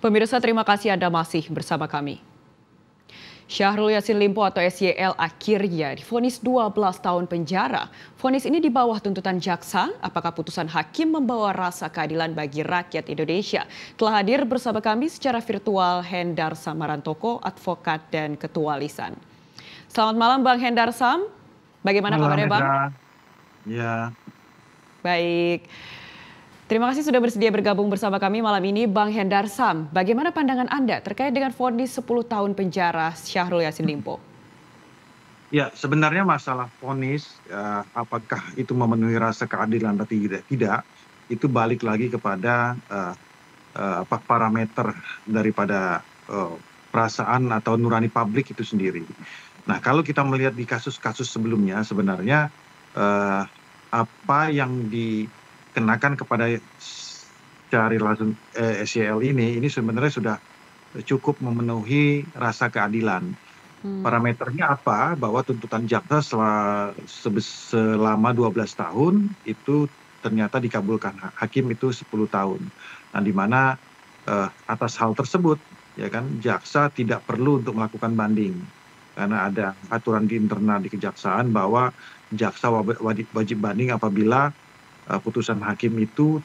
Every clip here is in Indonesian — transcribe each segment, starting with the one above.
Pemirsa, terima kasih Anda masih bersama kami. Syahrul Yassin Limpo atau SYL akhirnya divonis 12 tahun penjara. Vonis ini di bawah tuntutan jaksa. Apakah putusan hakim membawa rasa keadilan bagi rakyat Indonesia? Telah hadir bersama kami secara virtual Hendar Samarantoko, advokat dan ketua lisan. Selamat malam Bang Hendar Sam. Bagaimana Malam, kabarnya Bang? Hendra. Ya, Baik. Terima kasih sudah bersedia bergabung bersama kami malam ini, Bang Hendar Sam. Bagaimana pandangan Anda terkait dengan vonis 10 tahun penjara Syahrul Yassin Limpo? ya sebenarnya masalah vonis, apakah itu memenuhi rasa keadilan atau tidak, itu balik lagi kepada parameter daripada perasaan atau nurani publik itu sendiri. Nah, kalau kita melihat di kasus-kasus sebelumnya, sebenarnya apa yang dikenakan kepada Syahrul Yassin SYL ini sebenarnya sudah cukup memenuhi rasa keadilan. Parameternya apa? Bahwa tuntutan jaksa selama 12 tahun itu ternyata dikabulkan hakim itu 10 tahun. Nah, di mana atas hal tersebut ya kan jaksa tidak perlu untuk melakukan banding karena ada aturan di internal di kejaksaan bahwa jaksa wajib banding apabila putusan hakim itu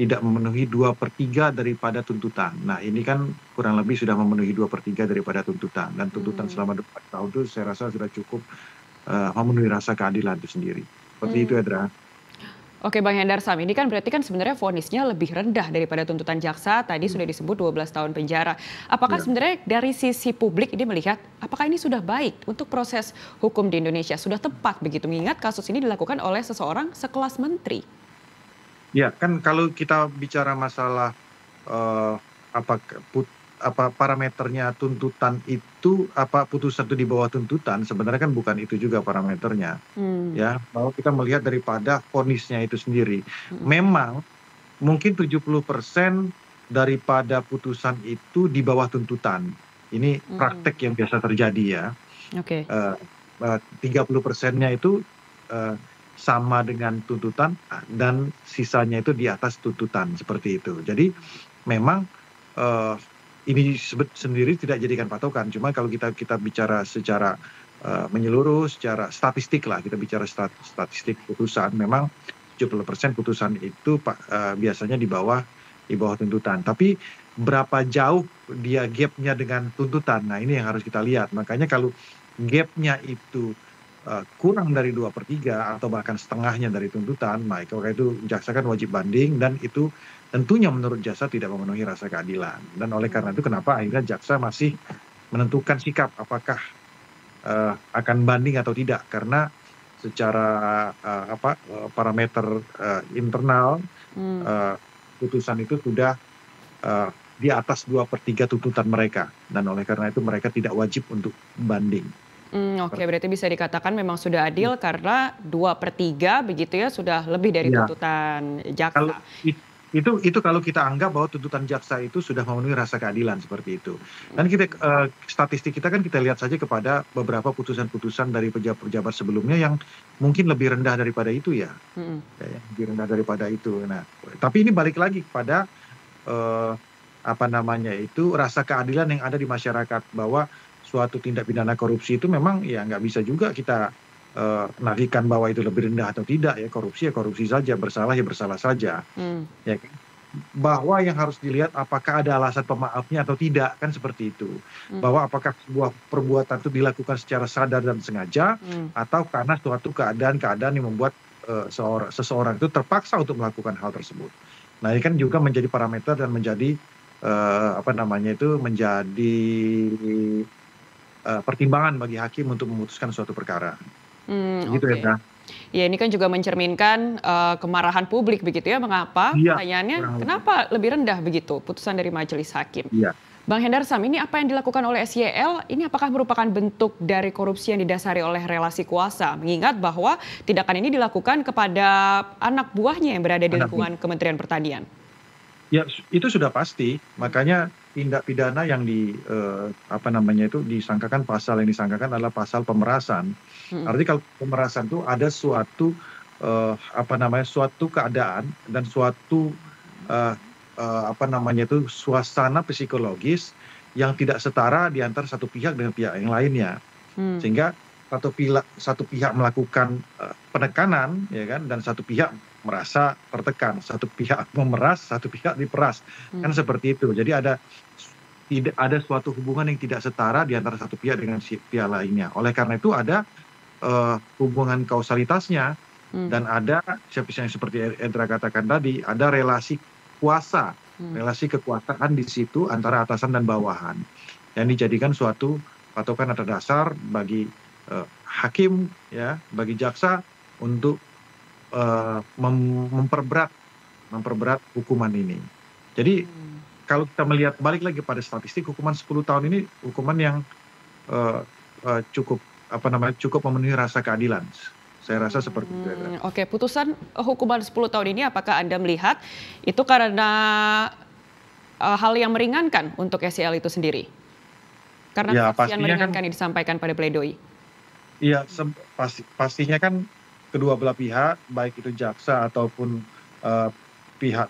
tidak memenuhi 2/3 daripada tuntutan. Nah, ini kan kurang lebih sudah memenuhi 2/3 daripada tuntutan. Dan tuntutan selama 24 tahun itu saya rasa sudah cukup memenuhi rasa keadilan itu sendiri. Seperti itu, Edra. Oke Bang Hendar Sam, ini kan berarti kan sebenarnya vonisnya lebih rendah daripada tuntutan jaksa, tadi sudah disebut 12 tahun penjara. Apakah Ya. sebenarnya dari sisi publik ini melihat, apakah ini sudah baik untuk proses hukum di Indonesia? Sudah tepat begitu, mengingat kasus ini dilakukan oleh seseorang sekelas menteri? Ya, kan kalau kita bicara masalah apa parameternya tuntutan itu, putusan itu di bawah tuntutan, sebenarnya kan bukan itu juga parameternya. Ya, bahwa kita melihat daripada vonisnya itu sendiri. Memang mungkin 70% daripada putusan itu di bawah tuntutan. Ini praktek yang biasa terjadi ya. Oke. 30%-nya itu sama dengan tuntutan dan sisanya itu di atas tuntutan seperti itu. Jadi memang ini sendiri tidak jadikan patokan. Cuma kalau kita bicara secara menyeluruh, secara statistik lah, kita bicara statistik putusan, memang 70% putusan itu biasanya di bawah tuntutan. Tapi berapa jauh dia gapnya dengan tuntutan, nah ini yang harus kita lihat. Makanya kalau gapnya itu kurang dari 2/3 atau bahkan setengahnya dari tuntutan, maka itu jaksa kan wajib banding dan itu tentunya menurut jaksa tidak memenuhi rasa keadilan. Dan oleh karena itu kenapa akhirnya jaksa masih menentukan sikap apakah akan banding atau tidak, karena secara parameter internal putusan itu sudah di atas 2/3 tuntutan mereka, dan oleh karena itu mereka tidak wajib untuk banding. Oke, berarti bisa dikatakan memang sudah adil karena 2/3 begitu ya, sudah lebih dari Ya, tuntutan kalau jaksa. itu kalau kita anggap bahwa tuntutan jaksa itu sudah memenuhi rasa keadilan seperti itu. Dan kita statistik kita kan kita lihat saja kepada beberapa putusan-putusan dari pejabat-pejabat sebelumnya yang mungkin lebih rendah daripada itu ya. Lebih rendah daripada itu. Nah, tapi ini balik lagi kepada rasa keadilan yang ada di masyarakat, bahwa suatu tindak pidana korupsi itu memang ya nggak bisa juga kita nafikan bahwa itu lebih rendah atau tidak ya. Korupsi ya korupsi saja, bersalah ya bersalah saja. Ya kan? Bahwa yang harus dilihat apakah ada alasan pemaafnya atau tidak, kan seperti itu. Bahwa apakah sebuah perbuatan itu dilakukan secara sadar dan sengaja atau karena suatu keadaan yang membuat seseorang itu terpaksa untuk melakukan hal tersebut. Nah, ini kan juga menjadi parameter dan menjadi menjadi pertimbangan bagi hakim untuk memutuskan suatu perkara. Gitu Oke. ya. Ya ini kan juga mencerminkan kemarahan publik begitu ya, mengapa? Iya, Pertanyaannya, kurang lebih. kenapa lebih rendah begitu putusan dari majelis hakim? Iya. Bang Hendar Sam, ini apa yang dilakukan oleh SYL, ini apakah merupakan bentuk dari korupsi yang didasari oleh relasi kuasa? Mengingat bahwa tindakan ini dilakukan kepada anak buahnya yang berada di lingkungan Kementerian Pertanian. Ya, itu sudah pasti. Makanya tindak pidana yang disangkakan, pasal yang disangkakan adalah pasal pemerasan. Artinya kalau pemerasan itu ada suatu suatu keadaan dan suatu apa namanya itu, suasana psikologis yang tidak setara di antara satu pihak dengan pihak yang lainnya. Hmm. Sehingga satu pihak melakukan penekanan, ya kan, dan satu pihak merasa tertekan, satu pihak memeras, satu pihak diperas, kan seperti itu. Jadi tidak ada suatu hubungan yang tidak setara di antara satu pihak dengan si pihak lainnya. Oleh karena itu ada hubungan kausalitasnya dan ada seperti Edra katakan tadi, ada relasi kuasa, relasi kekuasaan di situ antara atasan dan bawahan yang dijadikan suatu patokan atau dasar bagi hakim, ya, bagi jaksa untuk memperberat hukuman ini. Jadi kalau kita melihat balik lagi pada statistik, hukuman 10 tahun ini hukuman yang cukup cukup memenuhi rasa keadilan. Saya rasa seperti itu. Oke, putusan hukuman 10 tahun ini apakah Anda melihat itu karena hal yang meringankan untuk SYL itu sendiri? Karena Ya, kesaksian pastinya meringankan yang disampaikan pada pledoi. Iya, pastinya kan kedua belah pihak, baik itu jaksa ataupun pihak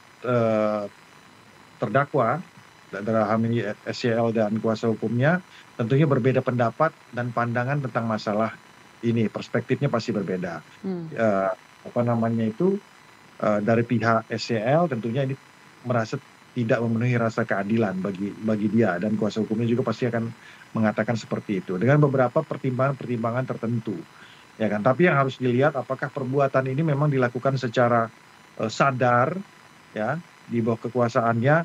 terdakwa, dalam hal ini SYL dan kuasa hukumnya, tentunya berbeda pendapat dan pandangan tentang masalah ini. Perspektifnya pasti berbeda. Dari pihak SYL tentunya ini merasa tidak memenuhi rasa keadilan bagi dia, dan kuasa hukumnya juga pasti akan mengatakan seperti itu dengan beberapa pertimbangan tertentu, ya kan. Tapi yang harus dilihat apakah perbuatan ini memang dilakukan secara sadar, ya, di bawah kekuasaannya,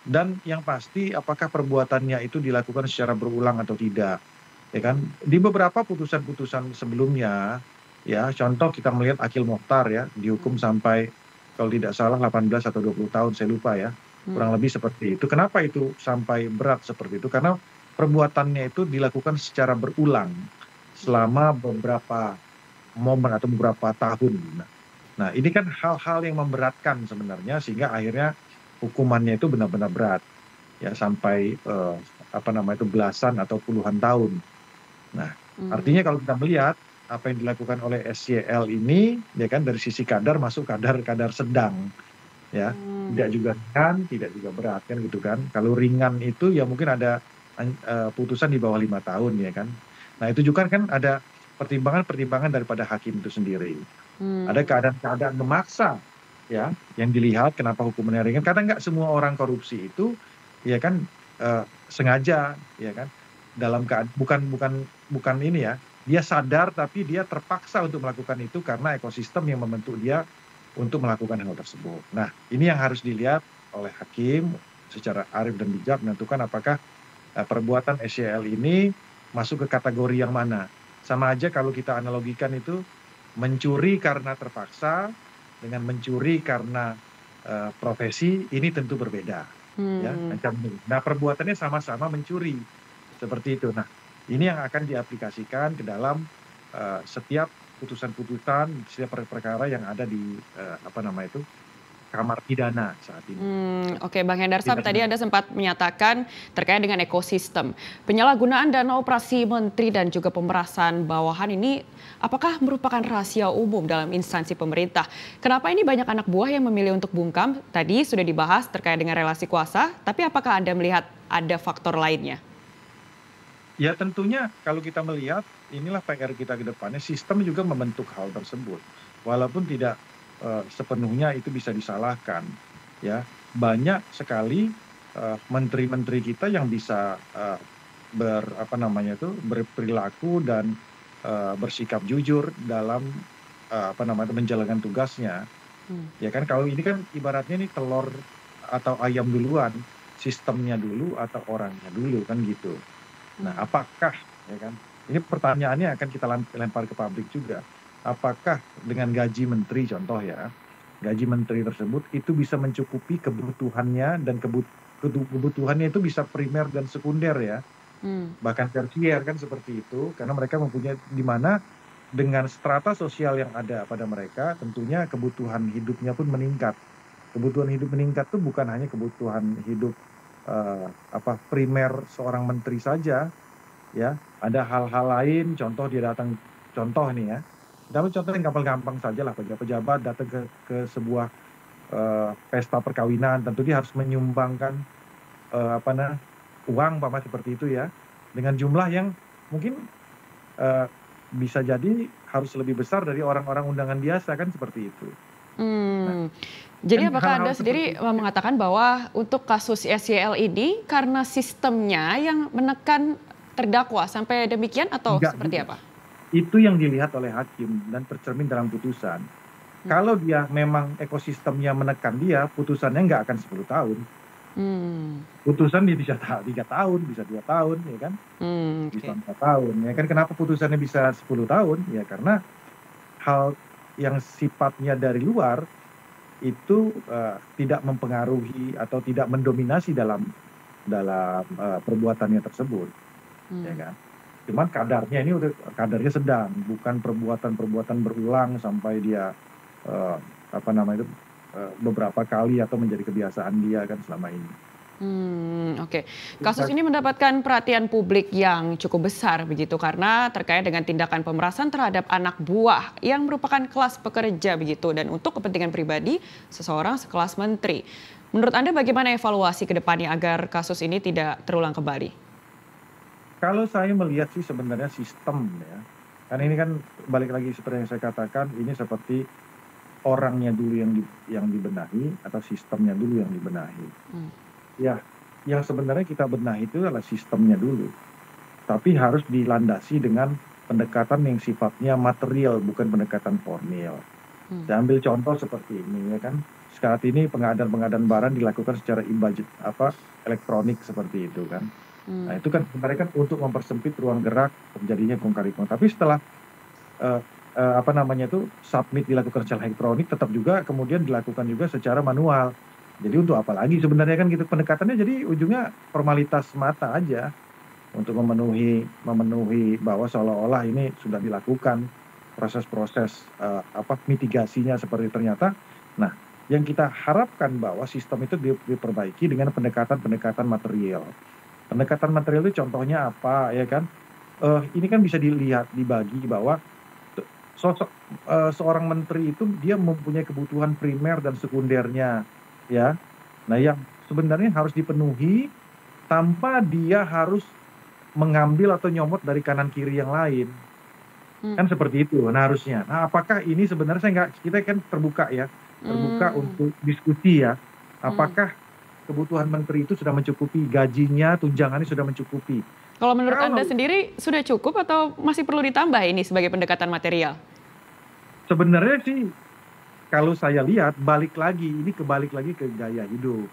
dan yang pasti apakah perbuatannya itu dilakukan secara berulang atau tidak, ya kan. Di beberapa putusan-putusan sebelumnya, ya, contoh kita melihat Akil Mokhtar, ya, dihukum sampai kalau tidak salah 18 atau 20 tahun, saya lupa, ya, kurang lebih seperti itu. Kenapa itu sampai berat seperti itu? Karena perbuatannya itu dilakukan secara berulang selama beberapa momen atau beberapa tahun. Nah, ini kan hal-hal yang memberatkan sebenarnya, sehingga akhirnya hukumannya itu benar-benar berat, ya, sampai belasan atau puluhan tahun. Nah, artinya kalau kita melihat apa yang dilakukan oleh SYL ini, ya kan, dari sisi kadar masuk kadar sedang, ya, tidak juga ringan, tidak juga berat, kan gitu kan. Kalau ringan itu ya mungkin ada putusan di bawah 5 tahun, ya kan. Nah, itu juga kan ada pertimbangan daripada hakim itu sendiri. Ada keadaan memaksa, ya, yang dilihat kenapa hukumannya ringan. Karena nggak semua orang korupsi itu, ya kan, sengaja, ya kan, dalam bukan ini, ya, dia sadar tapi dia terpaksa untuk melakukan itu karena ekosistem yang membentuk dia untuk melakukan hal tersebut. Nah, ini yang harus dilihat oleh hakim secara arif dan bijak, menentukan apakah perbuatan SYL ini masuk ke kategori yang mana. Sama aja kalau kita analogikan itu mencuri karena terpaksa dengan mencuri karena profesi, ini tentu berbeda, ya. Nah, perbuatannya sama-sama mencuri, seperti itu. Nah, ini yang akan diaplikasikan ke dalam setiap putusan-putusan, setiap perkara yang ada di kamar pidana saat ini. Oke, Bang Hendar Sam, tadi Anda sempat menyatakan terkait dengan ekosistem. Penyalahgunaan dana operasi menteri dan juga pemerasan bawahan ini apakah merupakan rahasia umum dalam instansi pemerintah? Kenapa ini banyak anak buah yang memilih untuk bungkam? Tadi sudah dibahas terkait dengan relasi kuasa, tapi apakah Anda melihat ada faktor lainnya? Ya, tentunya kalau kita melihat inilah PR kita ke depannya, sistem juga membentuk hal tersebut. Walaupun tidak sepenuhnya itu bisa disalahkan, ya. Banyak sekali menteri-menteri kita yang bisa berperilaku dan bersikap jujur dalam menjalankan tugasnya. Ya kan, kalau ini kan ibaratnya nih telur atau ayam duluan, sistemnya dulu atau orangnya dulu, kan gitu. Nah, apakah, ya kan, ini pertanyaannya akan kita lempar ke publik juga. Apakah dengan gaji menteri, contoh ya, gaji menteri tersebut itu bisa mencukupi kebutuhannya, dan kebutuhannya itu bisa primer dan sekunder, ya, bahkan tersier, kan seperti itu, karena mereka mempunyai, di mana dengan strata sosial yang ada pada mereka, tentunya kebutuhan hidupnya pun meningkat. Kebutuhan hidup meningkat itu bukan hanya kebutuhan hidup primer seorang menteri saja, ya, ada hal-hal lain. Contoh nih, ya, dapat contoh yang gampang-gampang saja lah, pejabat datang ke sebuah pesta perkawinan, tentu dia harus menyumbangkan apa uang seperti itu ya, dengan jumlah yang mungkin eh, bisa jadi harus lebih besar dari orang-orang undangan biasa kan seperti itu. Nah, Hmm. Jadi kan apakah hal-hal Anda seperti sendiri mengatakan bahwa untuk kasus SYL ini karena sistemnya yang menekan terdakwa sampai demikian atau enggak seperti juga. apa? Itu yang dilihat oleh hakim dan tercermin dalam putusan. Hmm. Kalau dia memang ekosistemnya menekan dia, putusannya nggak akan 10 tahun. Hmm. Putusan dia bisa 3 tahun, bisa 2 tahun, ya kan? Bisa Oke. 4 tahun, ya kan? Kenapa putusannya bisa 10 tahun? Ya karena hal yang sifatnya dari luar itu tidak mempengaruhi atau tidak mendominasi dalam perbuatannya tersebut, ya Hmm. kan? Cuman kadarnya ini udah kadarnya sedang, bukan perbuatan-perbuatan berulang sampai dia eh, beberapa kali atau menjadi kebiasaan dia kan selama ini. Oke. Kasus ini mendapatkan perhatian publik yang cukup besar begitu karena terkait dengan tindakan pemerasan terhadap anak buah yang merupakan kelas pekerja begitu dan untuk kepentingan pribadi seseorang sekelas menteri. Menurut Anda bagaimana evaluasi ke depannya agar kasus ini tidak terulang kembali? Kalau saya melihat sih sebenarnya sistem ya, karena ini kan balik lagi seperti yang saya katakan, ini seperti orangnya dulu yang dibenahi atau sistemnya dulu yang dibenahi. Hmm. Ya, yang sebenarnya kita benahi itu adalah sistemnya dulu, tapi harus dilandasi dengan pendekatan yang sifatnya material, bukan pendekatan formil. Saya ambil contoh seperti ini ya kan. Saat ini pengadaan barang dilakukan secara elektronik seperti itu kan. Nah, itu kan sebenarnya kan untuk mempersempit ruang gerak terjadinya kong kali kong. Tapi setelah submit dilakukan secara elektronik, tetap juga kemudian dilakukan juga secara manual. Jadi untuk apa lagi sebenarnya kan gitu pendekatannya, jadi ujungnya formalitas semata aja untuk memenuhi bahwa seolah-olah ini sudah dilakukan proses-proses mitigasinya seperti ternyata. Nah, yang kita harapkan bahwa sistem itu diperbaiki dengan pendekatan-pendekatan material. Pendekatan material itu contohnya apa ya kan? Ini kan bisa dibagi bahwa sosok seorang menteri itu dia mempunyai kebutuhan primer dan sekundernya ya. Nah, yang sebenarnya harus dipenuhi tanpa dia harus mengambil atau nyomot dari kanan kiri yang lain. Kan seperti itu. Nah, harusnya. Nah, apakah ini sebenarnya kita kan terbuka ya. Terbuka untuk diskusi ya. Apakah kebutuhan menteri itu sudah mencukupi, gajinya, tunjangannya sudah mencukupi. Kalau menurut Anda sendiri sudah cukup atau masih perlu ditambah ini sebagai pendekatan material? Sebenarnya sih kalau saya lihat kebalik lagi ke gaya hidup.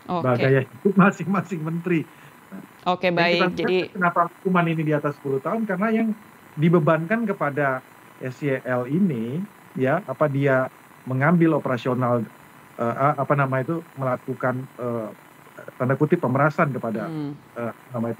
Gaya hidup masing-masing menteri. Oke, baik. Jadi kenapa hukuman ini di atas 10 tahun? Karena yang dibebankan kepada SYL ini ya, dia mengambil operasional melakukan tanda kutip pemerasan kepada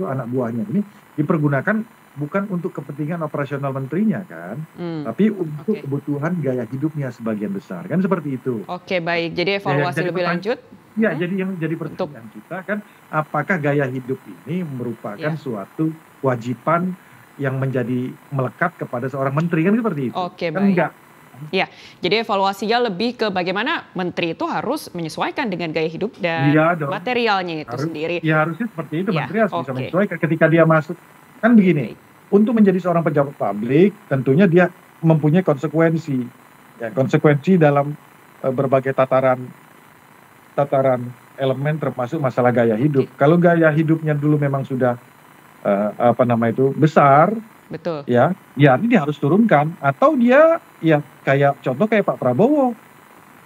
anak buahnya ini dipergunakan bukan untuk kepentingan operasional menterinya kan, tapi untuk kebutuhan gaya hidupnya sebagian besar kan seperti itu. Oke, baik. Jadi evaluasi lebih lanjut. Ya, jadi yang jadi pertanyaan kita kan, apakah gaya hidup ini merupakan suatu kewajiban yang menjadi melekat kepada seorang menteri kan seperti itu? Oke, kan baik. enggak. Ya, jadi evaluasinya lebih ke bagaimana menteri itu harus menyesuaikan dengan gaya hidup dan materialnya itu sendiri. Ya harusnya seperti itu, menteri harus bisa Oke. menyesuaikan ketika dia masuk. Kan begini, untuk menjadi seorang pejabat publik tentunya dia mempunyai konsekuensi. Ya, konsekuensi dalam berbagai tataran elemen termasuk masalah gaya hidup. Kalau gaya hidupnya dulu memang sudah besar, betul. Ya ini dia harus turunkan atau dia ya kayak Pak Prabowo.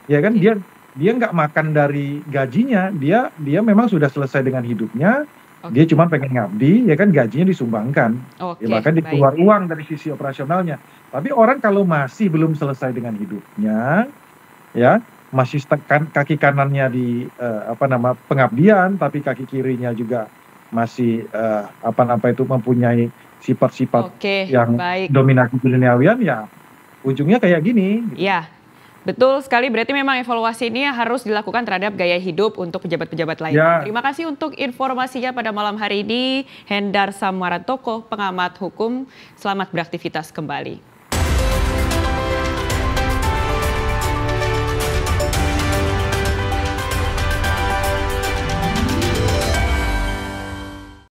Ya kan dia nggak makan dari gajinya, dia memang sudah selesai dengan hidupnya. Dia cuma pengen ngabdi, ya kan gajinya disumbangkan. Ya bahkan dikeluar uang dari sisi operasionalnya. Tapi orang kalau masih belum selesai dengan hidupnya, ya masih kaki kanannya di pengabdian, tapi kaki kirinya juga masih mempunyai sifat-sifat yang dominasi duniawian, ya ujungnya kayak gini. Gitu. Ya, betul sekali. Berarti memang evaluasi ini harus dilakukan terhadap gaya hidup untuk pejabat-pejabat lain. Ya. Terima kasih untuk informasinya pada malam hari ini, Hendar Samwarantoko, pengamat hukum. Selamat beraktivitas kembali.